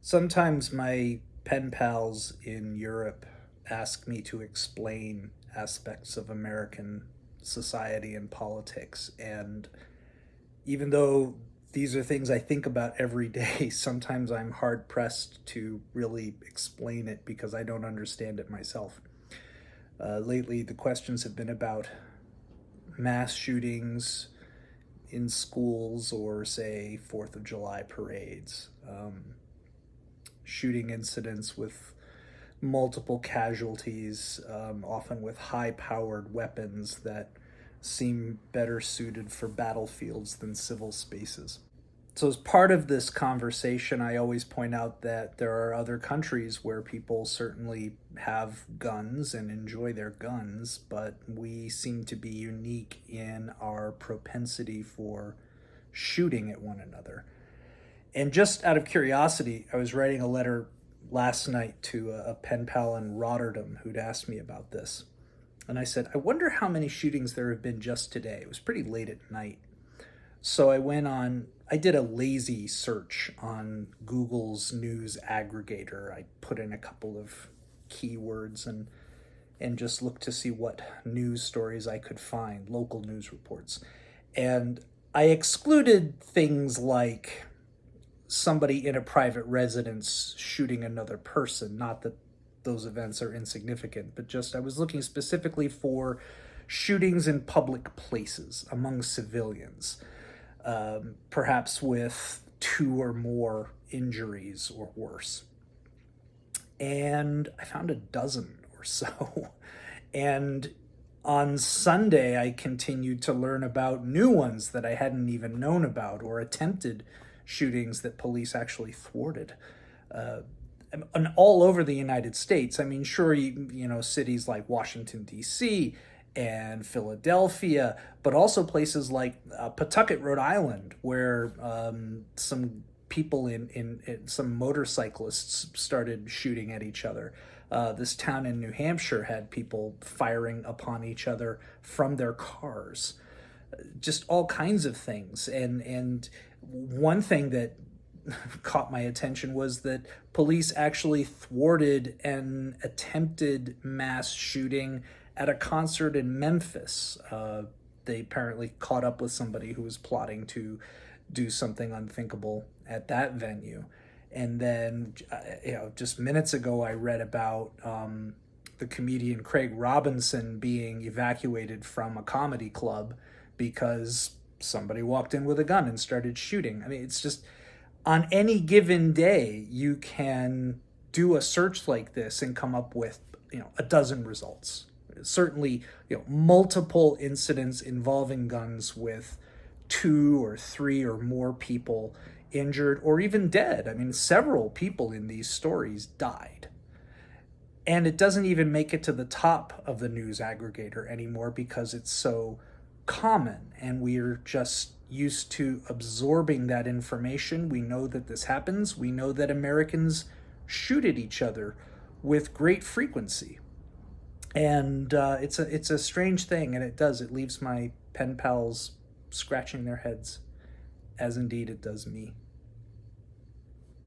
Sometimes my pen pals in Europe ask me to explain aspects of American society and politics. And even though these are things I think about every day, sometimes I'm hard pressed to really explain it because I don't understand it myself. Lately, the questions have been about mass shootings in schools or, say, 4th of July parades. Shooting incidents with multiple casualties, often with high powered weapons that seem better suited for battlefields than civil spaces. So, as part of this conversation, I always point out that there are other countries where people certainly have guns and enjoy their guns, but we seem to be unique in our propensity for shooting at one another. And just out of curiosity, I was writing a letter last night to a pen pal in Rotterdam who'd asked me about this. And I said, I wonder how many shootings there have been just today. It was pretty late at night. So I did a lazy search on Google's news aggregator. I put in a couple of keywords and just looked to see what news stories I could find, local news reports. And I excluded things like somebody in a private residence shooting another person. Not that those events are insignificant, but just I was looking specifically for shootings in public places among civilians, perhaps with two or more injuries or worse. And I found a dozen or so. And on Sunday, I continued to learn about new ones that I hadn't even known about, or attempted shootings that police actually thwarted. And all over the United States. I mean, sure, cities like Washington, D.C., and Philadelphia, but also places like Pawtucket, Rhode Island, where some people in some motorcyclists started shooting at each other. This town in New Hampshire had people firing upon each other from their cars. Just all kinds of things. And one thing that caught my attention was that police actually thwarted an attempted mass shooting at a concert in Memphis. They apparently caught up with somebody who was plotting to do something unthinkable at that venue. And then, just minutes ago, I read about the comedian Craig Robinson being evacuated from a comedy club because somebody walked in with a gun and started shooting. I mean, it's just on any given day, you can do a search like this and come up with, a dozen results. Certainly, multiple incidents involving guns with two or three or more people injured or even dead. I mean, several people in these stories died. And it doesn't even make it to the top of the news aggregator anymore because it's so common and we're just used to absorbing that information. We know that this happens. We know that Americans shoot at each other with great frequency. And it's a strange thing, and it leaves my pen pals scratching their heads, as indeed it does me.